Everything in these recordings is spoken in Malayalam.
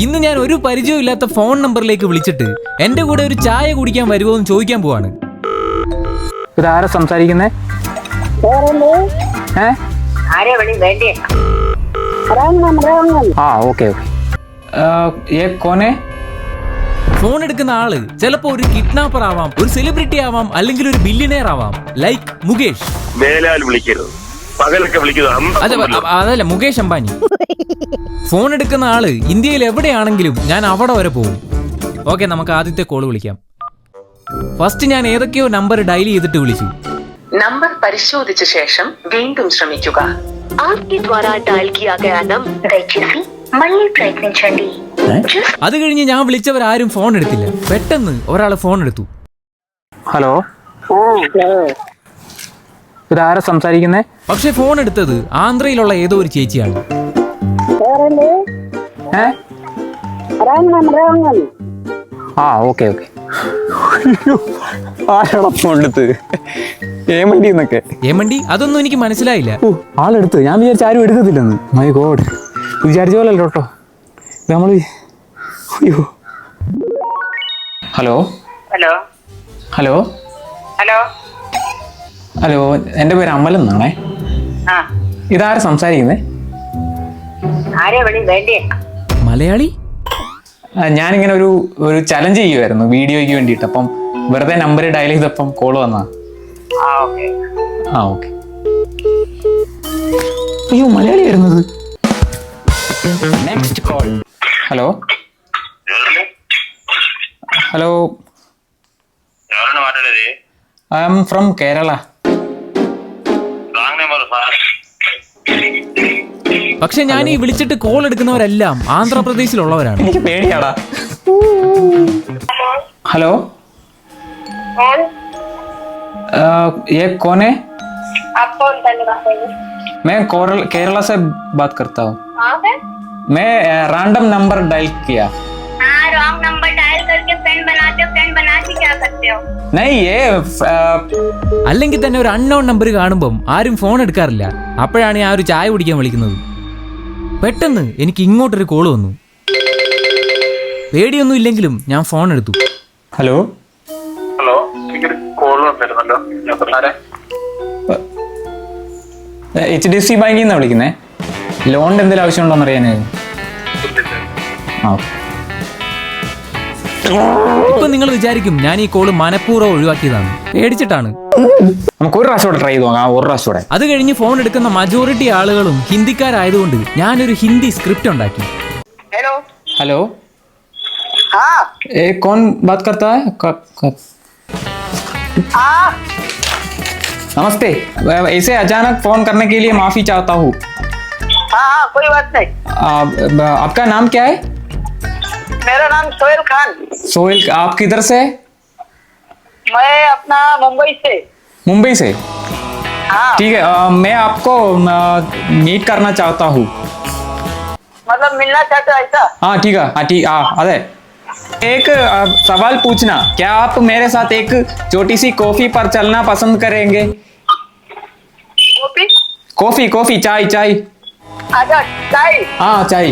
ഇന്ന് ഞാൻ ഒരു പരിചയമില്ലാത്ത ഫോൺ നമ്പറിലേക്ക് വിളിച്ചിട്ട് എന്റെ കൂടെ ഒരു ചായ കുടിക്കാൻ വരുമോ എന്ന് ചോദിക്കാൻ പോവാണ്. ഇതാരാ സംസാരിക്കുന്നേ? Okay Koné. ഫോൺ എടുക്കുന്ന ആള് ചിലപ്പോ ഒരു കിഡ്നാപ്പർ ആവാം, ഒരു സെലിബ്രിറ്റി ആവാം, അല്ലെങ്കിൽ ഒരു ബില്യനെയർ ആവാം. ലൈക്ക് മുകേഷ്. അതല്ല, മുകേഷ് അംബാനി. ഫോൺ എടുക്കുന്ന ആള് ഇന്ത്യയിൽ എവിടെയാണെങ്കിലും ഞാൻ അവിടെ വരെ പോകും. ഓക്കെ, നമുക്ക് ആദ്യത്തെ കോള് വിളിക്കാം. ഫസ്റ്റ് ഞാൻ ഏതൊക്കെയോ നമ്പർ ഡയൽ ചെയ്തിട്ട് വിളിച്ചു. നമ്പർ പരിശോധിച്ച ശേഷം വീണ്ടും ശ്രമിക്കുക. അത് കഴിഞ്ഞ് ഞാൻ വിളിച്ചവരാരും ഫോൺ എടുത്തില്ല. പെട്ടെന്ന് ഒരാള് ഫോൺ എടുത്തു. ഹലോ, ഇതാരാ സംസാരിക്കുന്നേ? പക്ഷെ ഫോൺ എടുത്തത് ആന്ധ്രയിലുള്ള ഏതോ ഒരു ചേച്ചിയാണ്. ഓക്കെ ഫോൺ എടുത്ത് ഏമണ്ടി? അതൊന്നും എനിക്ക് മനസ്സിലായില്ല. ആളെടുത്ത് ഞാൻ വിചാരിച്ച ആരും എടുക്കത്തില്ലെന്ന്. മൈ ഗോഡ്, വിചാരിച്ച പോലല്ലോ കേട്ടോ നമ്മള്. അയ്യോ. Hello hello hello hello hello, എൻ്റെ പേര് അമൽ എന്നാണേ. ഇതാരാ സംസാരിക്കുന്നേ? മലയാളി? ഞാനിങ്ങനെ ഒരു ചലഞ്ച് ചെയ്യുമായിരുന്നു വീഡിയോയ്ക്ക് വേണ്ടിയിട്ട്. അപ്പം വെറുതെ നമ്പർ ഡയൽ ചെയ്തപ്പം കോള് വന്നാ. ഓക്കെ. അയ്യോ, മലയാളി വരുന്നത്. Next call. Hello hello, I am from Kerala. പക്ഷെ ഞാൻ ഈ വിളിച്ചിട്ട് കോൾ എടുക്കുന്നവരെല്ലാം ആന്ധ്രാപ്രദേശിലുള്ളവരാണ്. എനിക്ക് പേടിയാടാ. ഹലോ, ये कौन है? आप कौन मैं केरला से बात करता हूँ. मैं रैंडम नंबर डायल किया. रॉन्ग नंबर डायल करके फ्रेंड बनाते हो. फ्रेंड बना के क्या करते हो? नहीं, ये അല്ലെങ്കിൽ തന്നെ ഒരു അൺനോൺ നമ്പർ കാണുമ്പം ആരും ഫോൺ എടുക്കാറില്ല. അപ്പോഴാണ് ഞാൻ ഒരു ചായ കുടിക്കാൻ വിളിക്കുന്നത്. പെട്ടെന്ന് എനിക്ക് ഇങ്ങോട്ടൊരു കോള് വന്നു. പേടിയൊന്നും ഇല്ലെങ്കിലും ഞാൻ ഫോൺ എടുത്തു. ഹലോ ഹലോ, എനിക്കൊരു കോൾ വന്നിരുന്നല്ലോ. HDFC ബാങ്കിൽ നിന്നാണ് വിളിക്കുന്നേ. ലോണിന്റെ എന്തെങ്കിലും ആവശ്യമുണ്ടോന്ന് അറിയാനായിരുന്നു. ഇപ്പൊ നിങ്ങൾ വിചാരിക്കും ഞാൻ ഈ കോള് മനഃപൂർവ്വം ഒഴിവാക്കിയതാണ്. പേടിച്ചിട്ടാണ്. നമുക്ക് ഒരു പ്രാവശ്യം ട്രൈ ചെയ്ത് നോക്കാം. ഒരു പ്രാവശ്യം. അത് കഴിഞ്ഞ് ഫോൺ എടുക്കുന്ന മജോറിറ്റി ആളുകളും ഹിന്ദിക്കാരായതുകൊണ്ട് ഞാനൊരു ഹിന്ദി സ്ക്രിപ്റ്റ് ഉണ്ടാക്കി. ഹലോ हेलो, कौन बात करता है? नमस्ते, ऐसे अचानक फोन करने के लिए माफी चाहता हूँ. हाँ, कोई बात नहीं. आपका नाम क्या है? मेरा नाम सोहेल खान. सोहेल, आप किधर से? मैं अपना मुंबई से. मुंबई से? हाँ. ठीक है, मैं आपको मीट करना चाहता हूँ. मतलब मिलना चाहते हो ऐसा? हाँ ठीक है. अरे एक सवाल पूछना, क्या आप मेरे साथ एक छोटी सी कॉफी पर चलना पसंद करेंगे? कॉफी चाय. अच्छा, चाय. हाँ, चाय.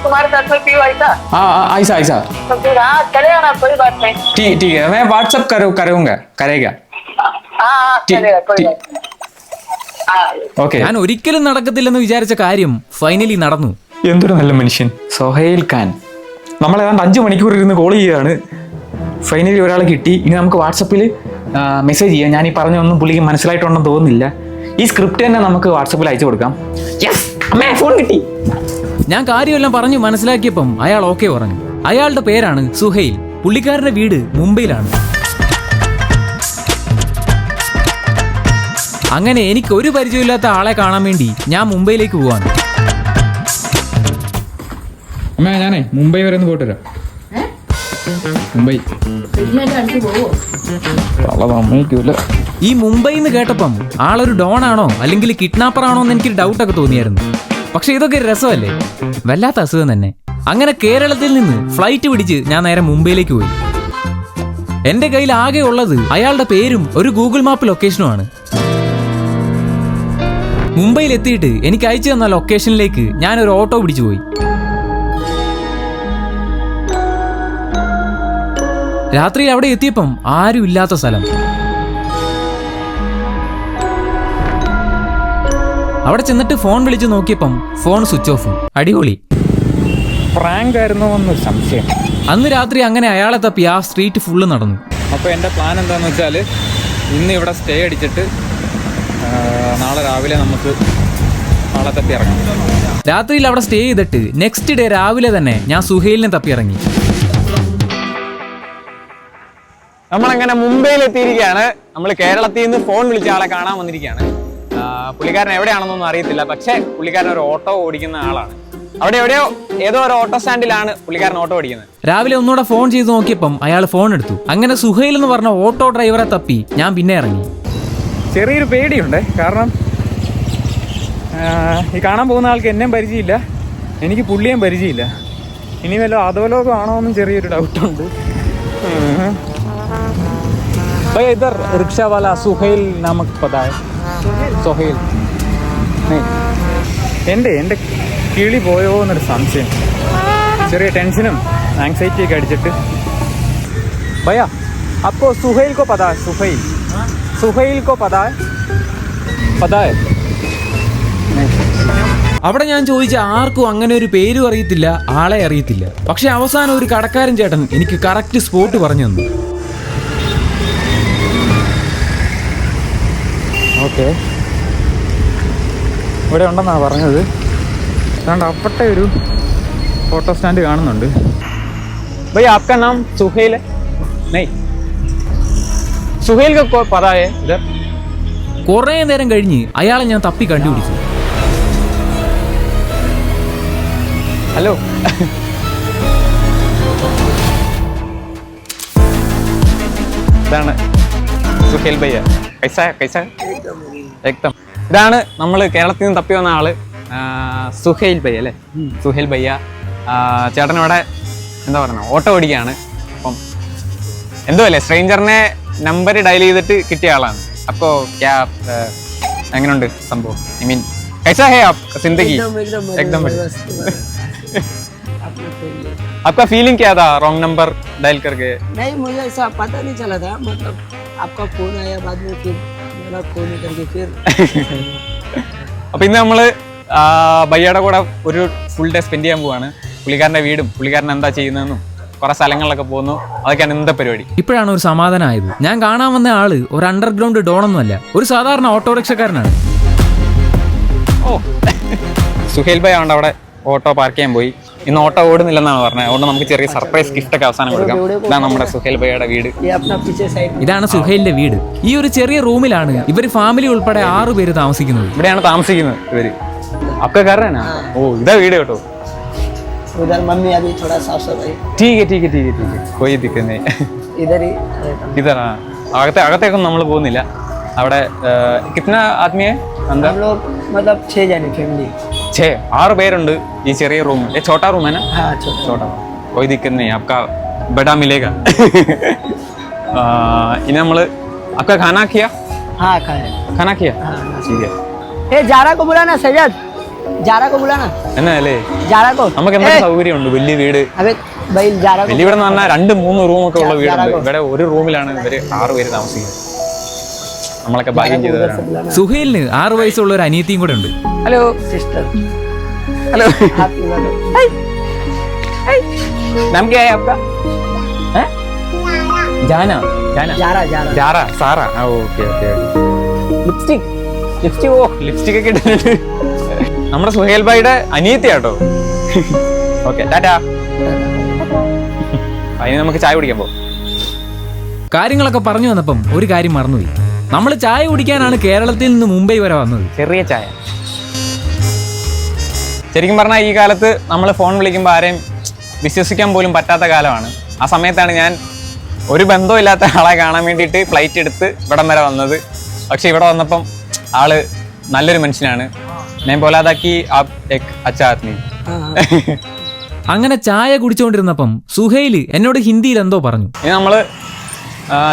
तुम्हारे साथ में पीओ ऐसा? हाँ, ऐसा. तो फिर हाँ, चलेगा ना, कोई बात नहीं. ठीक है, मैं व्हाट्सअप करेगा. हाँ, चलेगा, कोई बात नहीं. ഓക്കെ. ഞാൻ ഒരിക്കലും നടക്കത്തില്ലെന്ന് വിചാരിച്ച കാര്യം ഫൈനലി നടന്നു. എന്തൊരു നല്ല മനുഷ്യൻ സൊഹൈൽ ഖാൻ. നമ്മൾ ഏതാണ്ട് 5 മണിക്കൂർ ഇരുന്ന് കോൾ ചെയ്യുകയാണ്. ഫൈനലി ഒരാളെ കിട്ടി. ഇനി നമുക്ക് വാട്സപ്പിൽ മെസ്സേജ് ചെയ്യാം. ഞാൻ ഈ പറഞ്ഞൊന്നും പുള്ളിക്ക് മനസ്സിലായിട്ടുണ്ടെന്ന് തോന്നുന്നില്ല. ഈ സ്ക്രിപ്റ്റ് തന്നെ നമുക്ക് വാട്സപ്പിൽ അയച്ചു കൊടുക്കാം. ഫോൺ കിട്ടി. ഞാൻ കാര്യമെല്ലാം പറഞ്ഞു മനസ്സിലാക്കിയപ്പം അയാൾ ഓക്കെ പറഞ്ഞു. അയാളുടെ പേരാണ് സുഹൈൽ. പുള്ളിക്കാരന്റെ വീട് മുംബൈയിലാണ്. അങ്ങനെ എനിക്ക് ഒരു പരിചയമില്ലാത്ത ആളെ കാണാൻ വേണ്ടി ഞാൻ മുംബൈയിലേക്ക് പോവാണ്. ഞാനേ മുംബൈ വരെ ഒന്ന് പോയിട്ട് വരാം. മുംബൈ ഈ മുംബൈ എന്ന് കേട്ടപ്പം ആളൊരു ഡോൺ ആണോ അല്ലെങ്കിൽ കിഡ്നാപ്പർ ആണോ എന്ന് എനിക്കൊരു ഡൗട്ടൊക്കെ തോന്നിയായിരുന്നു. പക്ഷെ ഇതൊക്കെ ഒരു രസമല്ലേ? വല്ലാത്ത അസുഖം തന്നെ. അങ്ങനെ കേരളത്തിൽ നിന്ന് ഫ്ലൈറ്റ് പിടിച്ച് ഞാൻ നേരെ മുംബൈയിലേക്ക് പോയി. എന്റെ കയ്യിൽ ആകെ ഉള്ളത് അയാളുടെ പേരും ഒരു ഗൂഗിൾ മാപ്പ് ലൊക്കേഷനുമാണ്. മുംബൈയിൽ എത്തിയിട്ട് എനിക്ക് അയച്ചു തന്ന ലൊക്കേഷനിലേക്ക് ഞാൻ ഒരു ഓട്ടോ പിടിച്ചു പോയി. രാത്രിയിൽ അവിടെ എത്തിയപ്പം ആരും ഇല്ലാത്ത സ്ഥലം. അവിടെ ചെന്നിട്ട് ഫോൺ വിളിച്ച് നോക്കിയപ്പം ഫോൺ സ്വിച്ച് ഓഫ്. അടിപൊളി. പ്രാങ്ക് ആയിരുന്നോ എന്നൊരു സംശയം. അന്ന് രാത്രി അങ്ങനെ അയാളെ തപ്പി ആ സ്ട്രീറ്റ് ഫുള്ള് നടന്നു. അപ്പോൾ എൻ്റെ പ്ലാൻ എന്താണെന്ന് വെച്ചാൽ ഇന്ന് ഇവിടെ സ്റ്റേ അടിച്ചിട്ട് നാളെ രാവിലെ നമുക്ക് ആളെ തപ്പി ഇറങ്ങാം. രാത്രിയിൽ അവിടെ സ്റ്റേ ചെയ്തിട്ട് നെക്സ്റ്റ് ഡേ രാവിലെ തന്നെ ഞാൻ സുഹൈലിനെ തപ്പി ഇറങ്ങി. നമ്മളങ്ങനെ മുംബൈയിൽ എത്തിയിരിക്കുകയാണ്. നമ്മൾ കേരളത്തിൽ നിന്ന് ഫോൺ വിളിച്ച ആളെ കാണാൻ വന്നിരിക്കുകയാണ്. പുള്ളിക്കാരൻ എവിടെയാണെന്നൊന്നും അറിയത്തില്ല, പക്ഷേ പുള്ളിക്കാരൻ ഒരു ഓട്ടോ ഓടിക്കുന്ന ആളാണ്. അവിടെ എവിടെയോ ഏതോ ഒരു ഓട്ടോ സ്റ്റാൻഡിലാണ് പുള്ളിക്കാരൻ ഓട്ടോ ഓടിക്കുന്നത്. രാവിലെ ഒന്നുകൂടെ ഫോൺ ചെയ്ത് നോക്കിയപ്പം അയാൾ ഫോൺ എടുത്തു. അങ്ങനെ സുഹൈൽ എന്ന് പറഞ്ഞ ഓട്ടോ ഡ്രൈവറെ തപ്പി ഞാൻ പിന്നെ ഇറങ്ങി. ചെറിയൊരു പേടിയുണ്ട്, കാരണം ഈ കാണാൻ പോകുന്ന ആൾക്ക് എന്നെയും പരിചയമില്ല, എനിക്ക് പുള്ളിയും പരിചയമില്ല. ഇനി വല്ല അധോലോകം ആണോ എന്നും ചെറിയൊരു ഡൗട്ടുണ്ട്. इधर रिक्शा वाला सुहेल नामक पता है? സുഹൈൽ എൻ്റെ കിളി പോയോ എന്നൊരു സംശയം, ചെറിയ ടെൻഷനും ആങ്സൈറ്റി ഒക്കെ അടിച്ചിട്ട്. भैया आपको सुहेल को पता है? सुहेल को पता है? അവിടെ ഞാൻ ചോദിച്ച ആർക്കും അങ്ങനെ ഒരു പേരും അറിയത്തില്ല, ആളെ അറിയത്തില്ല. പക്ഷെ അവസാനം ഒരു കടക്കാരൻ ചേട്ടൻ എനിക്ക് കറക്റ്റ് സ്പോട്ട് പറഞ്ഞു തന്നു. ഓക്കെ, ഇവിടെ ഉണ്ടെന്നാണ് പറഞ്ഞത്. അതുകൊണ്ട് അപ്പത്തെ ഒരു ഓട്ടോ സ്റ്റാൻഡ് കാണുന്നുണ്ട്. ഭൈ ആപ്കാ നാം സുഹൈൽ ഹൈ? നഹീ, സുഹൈൽ കോ പതാ ഹൈ ഇധർ? കുറേ നേരം കഴിഞ്ഞ് അയാളെ ഞാൻ തപ്പി കണ്ടുപിടിച്ചു. ഹലോ, ഇതാണ് സുഹൈൽ ഭയ്യ. കൈസാ ഏകദം. ഇതാണ് നമ്മൾ കേരളത്തിൽ നിന്ന് തപ്പി വന്ന ആള്, സുഹൈൽ ഭയ്യ അല്ലേ? സുഹൈൽ ഭയ്യ ചേട്ടൻ ഇവിടെ എന്താ പറയുക, ഓട്ടോ ഓടിക്കുകയാണ്. അപ്പം എന്തോ അല്ലേ, സ്ട്രേഞ്ചറിനെ നമ്പർ ഡയൽ ചെയ്തിട്ട് കിട്ടിയ ആളാണ്. അപ്പോൾ എങ്ങനെയുണ്ട് സംഭവം? ഐ മീൻ कैसा है आप जिंदगी? एकदम आपका फीलिंग क्या था रॉन्ग नंबर डायल करके? नहीं, मुझे ऐसा पता नहीं चला था, मतलब आपका फोन आया बाद में, फिर मेरा फोन करके फिर. അപ്പോൾ ഇന്ന് നമ്മൾ ബയ്യയുടെ കൂടെ ഒരു ഫുൾ ഡേ സ്പെൻഡ് ചെയ്യാൻ പോവാണ്. പുള്ളിക്കാരൻ്റെ വീടും പുള്ളിക്കാരൻ എന്താ ചെയ്യുന്നതെന്നും കുറെ സ്ഥലങ്ങളിലൊക്കെ പോകുന്നു, അതൊക്കെയാണ് ഇന്നത്തെ പരിപാടി. ഇപ്പോഴാണ് ഒരു സമാധാനമായത്. ഞാൻ കാണാൻ വന്ന ആള് ഒരു അണ്ടർഗ്രൗണ്ട് ഡോണൊന്നുമല്ല, ഒരു സാധാരണ ഓട്ടോറിക്ഷക്കാരനാണ്. ഓ, സുഹൈൽ ഭായ് ആണ്ട് അവിടെ ഓട്ടോ പാർക്ക് ചെയ്യാൻ പോയി. ഇന്ന് ഓട്ടോ ഓടുന്നില്ലെന്നാണ് പറഞ്ഞത്. അതുകൊണ്ട് നമുക്ക് ചെറിയ സർപ്രൈസ് ഗിഫ്റ്റ് ഒക്കെ അവസാനം കൊടുക്കാം. ഇതാണ് നമ്മുടെ സുഹൈൽ ഭായിയുടെ വീട്. ഇതാണ് സുഹൈലിന്റെ വീട്. ഈ ഒരു ചെറിയ റൂമിലാണ് ഇവർ ഫാമിലി ഉൾപ്പെടെ 6 പേര് താമസിക്കുന്നത്. ഇവിടെയാണ് താമസിക്കുന്നത് ഇവര്. അപ്പക്കാരനാ? ഓ, ഇതാ വീട് കേട്ടോ. उधर मम्मी अभी थोड़ा साफ सफाई. ठीक है कोई दिक्कत नहीं. इधर ही ഇതറാ അകത്തേക്കൊന്നും നമ്മൾ പോകുന്നില്ല. അവിടെ കിतना आदमी है अंदर? हम लोग मतलब 6 जने फैमिली. 6 പേരുണ്ട് ഈ ചെറിയ റൂം. ये छोटा रूम है ना? हाँ, छोटा. कोई दिक्कत नहीं, आपका बड़ा मिलेगा. इन्हें നമ്മൾ आपका खाना किया? हाँ, खाना किया? हाँ, ठीक है. ए जारा को बुलाना, सैयद जारा को बुलाना. എന്നാ അല്ലേ, जारा को നമുക്ക് എന്തൊക്കെ സൗകര്യമുണ്ട്. വലിയ വീട്. अबे भाई जारा को. വലിയ വീട് എന്ന് പറഞ്ഞാൽ 2-3 റൂമൊക്കെ ഉള്ള വീടുണ്ട്. ഇവിടെ ഒരു റൂമിലാണ് ഇവര് 6 പേര് താമസിക്കുന്നത്. നമ്മളൊക്കെ ഭാഗ്യം ചെയ്തവരാണ്. സുഹൈലിന് 6 വയസ്സുള്ള ഒരു അനിയത്തിയും കൂടെ ഉണ്ട്. Hello sister. हेलो, हाथ मिला. नाम क्या है आपका? जाना जारा सारा. ഓക്കെ ലിപ്സ്റ്റിക് ഒക്കെ ഇട്ടിട്ടുണ്ട്. നമ്മുടെ സുഹൈൽ ഭായിയുടെ അനിയത്തിയാട്ടോ. ഓക്കെ, ടാറ്റാ. അതിന് നമുക്ക് ചായ കുടിക്കാൻ പോകും. കാര്യങ്ങളൊക്കെ പറഞ്ഞു വന്നപ്പം ഒരു കാര്യം മറന്നുപോയി. നമ്മൾ ചായ കുടിക്കാനാണ് കേരളത്തിൽ നിന്ന് മുംബൈ വരെ വന്നത്. ചെറിയ ചായ. ശരിക്കും പറഞ്ഞാൽ ഈ കാലത്ത് നമ്മൾ ഫോൺ വിളിക്കുമ്പോൾ ആരെയും വിശ്വസിക്കാൻ പോലും പറ്റാത്ത കാലമാണ്. ആ സമയത്താണ് ഞാൻ ഒരു ബന്ധമില്ലാത്ത ആളെ കാണാൻ വേണ്ടിയിട്ട് ഫ്ലൈറ്റ് എടുത്ത് ഇവിടം വരെ വന്നത്. പക്ഷെ ഇവിടെ വന്നപ്പം ആള് നല്ലൊരു മനുഷ്യനാണ്. ഞാൻ പോലാതാക്കി അച്ഛാ ആത്മീ. അങ്ങനെ ചായ കുടിച്ചുകൊണ്ടിരുന്നപ്പം സുഹൈല് എന്നോട് ഹിന്ദിയിൽ എന്തോ പറഞ്ഞു. ഇനി നമ്മള്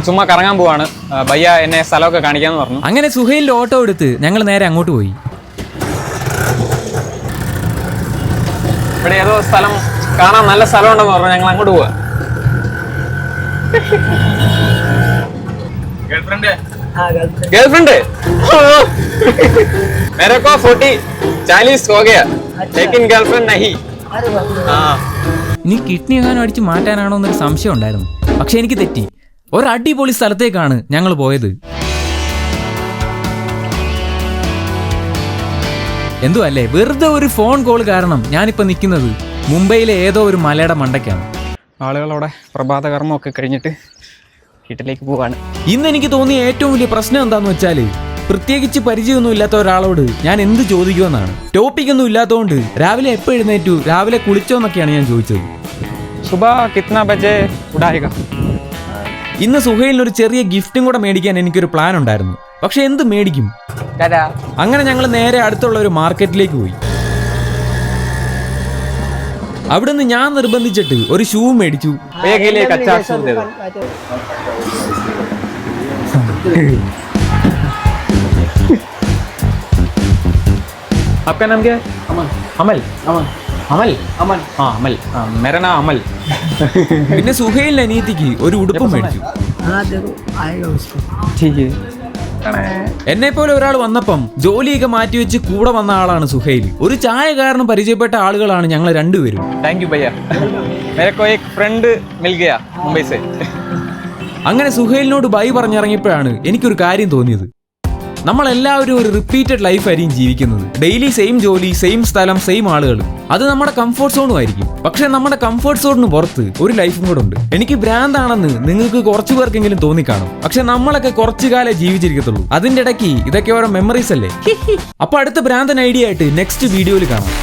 ചുമ്മാ കറങ്ങാൻ പോവാണ്. ഭയ്യ എന്നെ സ്ഥലമൊക്കെ കാണിക്കാന്ന് പറഞ്ഞു. അങ്ങനെ സുഹൈലിന്റെ ഓട്ടോ എടുത്ത് ഞങ്ങൾ നേരെ അങ്ങോട്ട് പോയി. ഇവിടെ ഏതോ സ്ഥലം കാണാൻ നല്ല സ്ഥലം ഉണ്ടെന്ന് പറഞ്ഞു. ഞങ്ങൾ അങ്ങോട്ട് പോവാ. गर्लफ्रेंड है? हाँ गर्लफ्रेंड। गर्लफ्रेंड है? मेरे को 40 हो गया, लेकिन गर्लफ्रेंड नहीं. अरे बाप रे। हाँ. നീ കിഡ്നി എങ്ങാനും അടിച്ച് മാറ്റാനാണോ എന്നൊരു സംശയം ഉണ്ടായിരുന്നു. പക്ഷെ എനിക്ക് തെറ്റി. ഒരു അടിപൊളി സ്ഥലത്തേക്കാണ് ഞങ്ങൾ പോയത്. എന്തോ അല്ലേ, വെറുതെ ഒരു ഫോൺ കോൾ കാരണം ഞാനിപ്പോൾ നിൽക്കുന്നത് മുംബൈയിലെ ഏതോ ഒരു മലയുടെ മണ്ടയ്ക്കാണ്. ആളുകളവിടെ പ്രഭാത കർമ്മമൊക്കെ കഴിഞ്ഞിട്ട് വീട്ടിലേക്ക് പോവാണ്. ഇന്ന് എനിക്ക് തോന്നിയ ഏറ്റവും വലിയ പ്രശ്നം എന്താന്ന് വെച്ചാൽ, പ്രത്യേകിച്ച് പരിചയമൊന്നും ഇല്ലാത്ത ഒരാളോട് ഞാൻ എന്ത് ചോദിക്കുമെന്നാണ്. ടോപ്പിക്കൊന്നും ഇല്ലാത്തതുകൊണ്ട് രാവിലെ എപ്പോൾ എഴുന്നേറ്റു, രാവിലെ കുളിച്ചോന്നൊക്കെയാണ് ഞാൻ ചോദിച്ചത്. സുബ കിത്ന ബജെ ഉടായിക? ഇന്ന് സുഹൈലിന് ഒരു ചെറിയ ഗിഫ്റ്റും കൂടെ മേടിക്കാൻ എനിക്കൊരു പ്ലാൻ ഉണ്ടായിരുന്നു. പക്ഷെ എന്ത് മേടിക്കും? അങ്ങനെ ഞങ്ങൾ നേരെ അടുത്തുള്ള ഒരു മാർക്കറ്റിലേക്ക് പോയി. അവിടുന്ന് ഞാൻ നിർബന്ധിച്ചിട്ട് ഒരു ഷൂ മേടിച്ചു. आपका नाम क्या है? अमन. अमल. अमन. अमल. अमन. हाँ अमल. हाँ मेरा नाम अमल. പിന്നെ സുഹൈലിന്റെ അനിയത്തിക്ക് ഒരു ഉടുപ്പും മേടിച്ചു. हाँ देखो आएगा उसको. ठीक है. എന്നെ പോലെ ഒരാൾ വന്നപ്പം ജോലിയൊക്കെ മാറ്റിവെച്ച് കൂടെ വന്ന ആളാണ് സുഹൈൽ. ഒരു ചായ കാരണം പരിചയപ്പെട്ട ആളുകളാണ് ഞങ്ങൾ രണ്ടുപേരും. थैंक यू भैया. मेरे को एक फ्रेंड मिल गया मुंबई से. അങ്ങനെ സുഹൈലിനോട് ബൈ പറഞ്ഞിറങ്ങിയപ്പോഴാണ് എനിക്കൊരു കാര്യം തോന്നിയത്. നമ്മളെല്ലാവരും ഒരു റിപ്പീറ്റഡ് ലൈഫ് ആയിരിക്കും ജീവിക്കുന്നത്. ഡെയിലി സെയിം ജോലി, സെയിം സ്ഥലം, സെയിം ആളുകൾ. അത് നമ്മുടെ കംഫർട്ട് സോണും ആയിരിക്കും. പക്ഷെ നമ്മുടെ കംഫർട്ട് സോണിന് പുറത്ത് ഒരു ലൈഫും കൂടെ ഉണ്ട്. എനിക്ക് ഭ്രാന്താണെന്ന് നിങ്ങൾക്ക് കുറച്ചു പേർക്കെങ്കിലും തോന്നിക്കാണും. പക്ഷെ നമ്മളൊക്കെ കുറച്ചു കാലം ജീവിച്ചിരിക്കത്തുള്ളൂ. അതിന്റെ ഇടയ്ക്ക് ഇതൊക്കെ ഓരോ മെമ്മറീസ് അല്ലേ. അപ്പൊ അടുത്ത ഭ്രാന്തൻ ഐഡിയ ആയിട്ട് നെക്സ്റ്റ് വീഡിയോയിൽ കാണാം.